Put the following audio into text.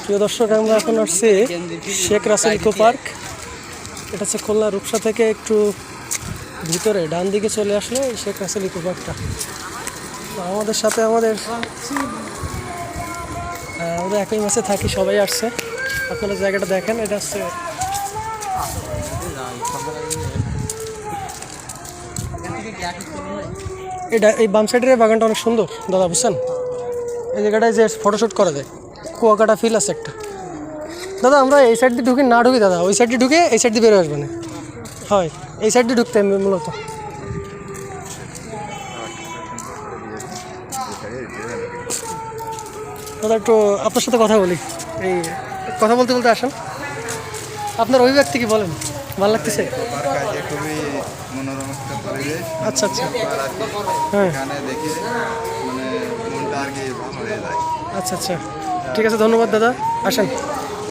প্রিয় দর্শক, আমরা এখন আসছি শেখ রাসেল ইকো পার্ক। এটা হচ্ছে খুলনা রূপসা থেকে একটু ভিতরে ডান দিকে চলে আসলে শেখ রাসেল ইকো পার্কটা। আমাদের সাথে আমাদের একই মাসে থাকি, সবাই আসছে। আপনারা জায়গাটা দেখেন, এটা হচ্ছে এটা এই বাম সাইডের বাগানটা অনেক সুন্দর দাদা, বুঝছেন? এই জায়গাটায় যে ফটোশ্যুট করা যায়, কুয়াকাটা ফিল আছে একটা। দাদা আমরা এই সাইড দিয়ে ঢুকি না ঢুকি দাদা, ওই সাইড দিয়ে ঢুকে এই সাইড দিয়ে বেরো আসবে না। হয় এই সাইড দিয়ে ঢুকতে মূলত। দাদা একটু আপনার সাথে কথা বলি, এই কথা বলতে বলতে আসেন। আপনার অভিব্যক্তি কি বলেন? ভালো লাগতেছে? খুবই মনোরম একটা পরিবেশ। আচ্ছা আচ্ছা, হ্যাঁ, এখানে দেখে মানে মনটা আর কি ভালো হয়ে যায়। আচ্ছা আচ্ছা, ঠিক আছে, ধন্যবাদ দাদা, আসেন।